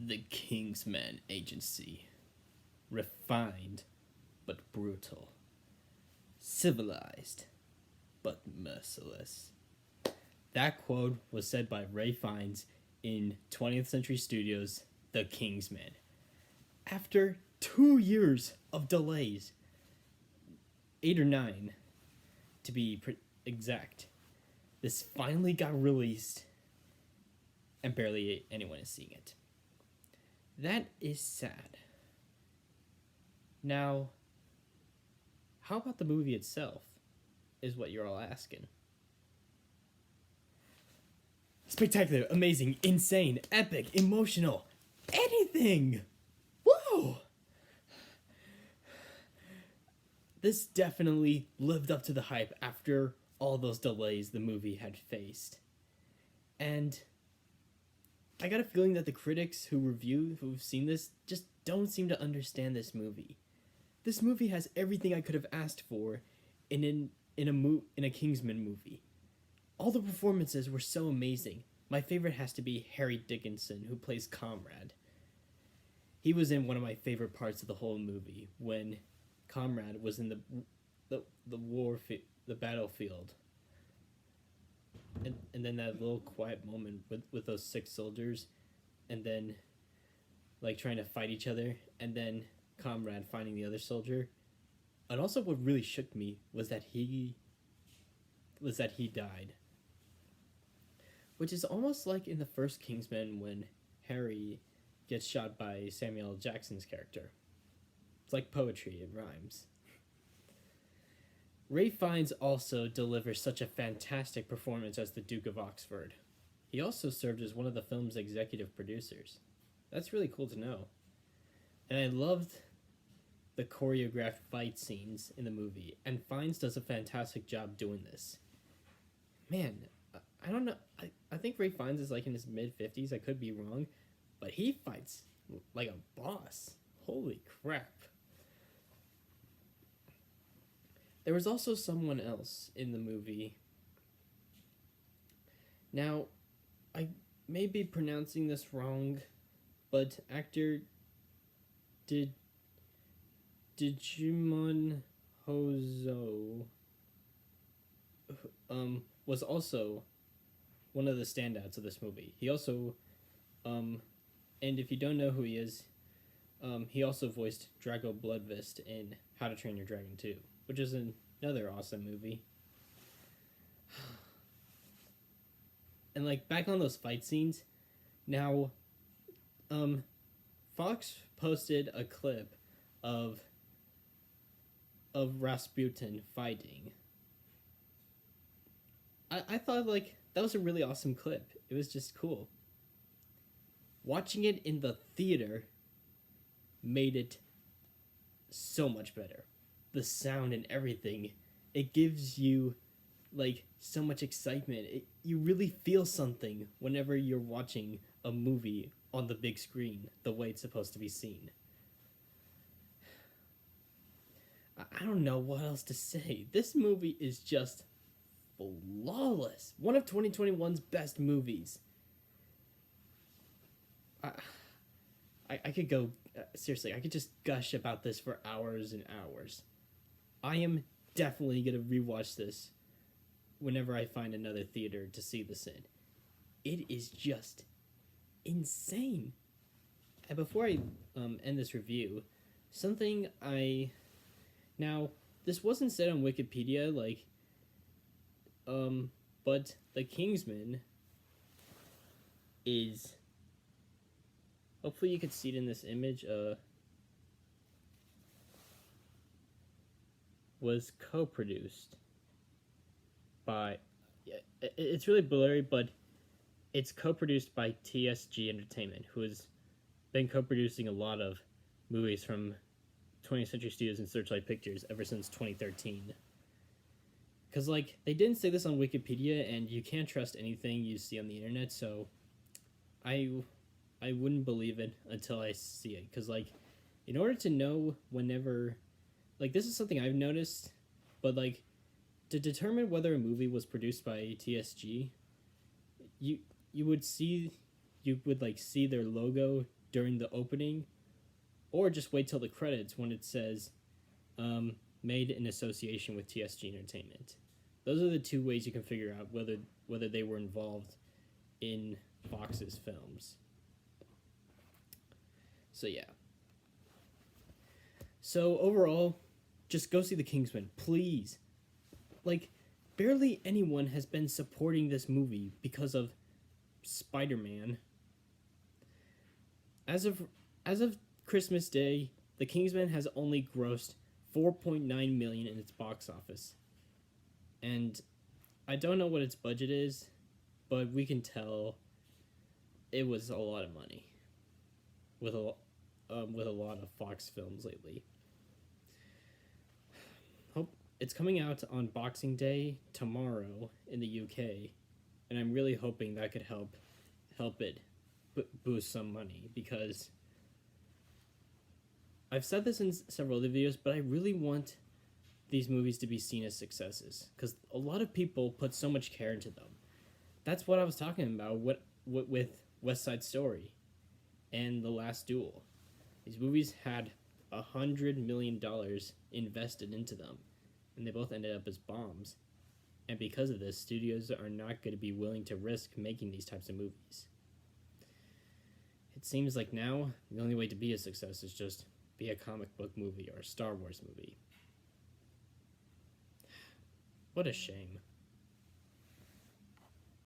The Kingsman Agency. Refined but brutal. Civilized but merciless. That quote was said by Ray Fiennes in 20th Century Studios' The Kingsman. After 2 years of delays, 8 or 9 to be exact, this finally got released and barely anyone is seeing it. That is sad. Now, how about the movie itself, is what you're all asking. Spectacular, amazing, insane, epic, emotional, anything! Whoa! This definitely lived up to the hype after all those delays the movie had faced. And I got a feeling that the critics who've seen this just don't seem to understand this movie. This movie has everything I could have asked for in a Kingsman movie. All the performances were so amazing. My favorite has to be Harry Dickinson, who plays Comrade. He was in one of my favorite parts of the whole movie, when Comrade was in the battlefield. And then that little quiet moment with those 6 soldiers, and then like trying to fight each other, and then Comrade finding the other soldier. And also what really shook me was that he died. Which is almost like in the first Kingsman when Harry gets shot by Samuel L. Jackson's character. It's like poetry, it rhymes. Ray Fiennes also delivers such a fantastic performance as the Duke of Oxford. He also served as one of the film's executive producers. That's really cool to know. And I loved the choreographed fight scenes in the movie, and Fiennes does a fantastic job doing this. Man, I don't know, I think Ray Fiennes is like in his mid-50s, I could be wrong, but he fights like a boss. Holy crap. There was also someone else in the movie. Now, I may be pronouncing this wrong, but actor Digimon Hozo was also one of the standouts of this movie. He also, and if you don't know who he is, he also voiced Drago Bloodfist in How to Train Your Dragon 2, which is another awesome movie. And like back on those fight scenes, now, Fox posted a clip of Rasputin fighting. I thought like that was a really awesome clip. It was just cool. Watching it in the theater made it so much better. The sound and everything, it gives you like so much excitement. You really feel something whenever you're watching a movie on the big screen the way it's supposed to be seen. I don't know what else to say. This movie is just flawless. One of 2021's best movies. I could go, seriously, I could just gush about this for hours and hours. I am definitely going to rewatch this whenever I find another theater to see this in. It is just insane. And before I end this review, now, this wasn't said on Wikipedia, but The Kingsman is, hopefully you can see it in this image, was co-produced by, it's really blurry, but it's co-produced by TSG Entertainment, who has been co-producing a lot of movies from 20th Century Studios and Searchlight Pictures ever since 2013. Because, like, they didn't say this on Wikipedia, and you can't trust anything you see on the internet, so I wouldn't believe it until I see it. Because, like, in order to know whenever, like, this is something I've noticed, but, like, to determine whether a movie was produced by TSG, you would see their logo during the opening, or just wait till the credits when it says made in association with TSG Entertainment. Those are the two ways you can figure out whether they were involved in Fox's films. So yeah. So overall, just go see The Kingsman, please. Like, barely anyone has been supporting this movie because of Spider-Man. As of Christmas Day, The Kingsman has only grossed $4.9 million in its box office. And I don't know what its budget is, but we can tell it was a lot of money with a lot of Fox films lately. Hope it's coming out on Boxing Day tomorrow in the UK, and I'm really hoping that could help it boost some money, because I've said this in several other videos, but I really want these movies to be seen as successes, because a lot of people put so much care into them. That's what I was talking about with West Side Story and The Last Duel. These movies had $100 million invested into them, and they both ended up as bombs. And because of this, studios are not going to be willing to risk making these types of movies. It seems like now the only way to be a success is just be a comic book movie or a Star Wars movie. What a shame.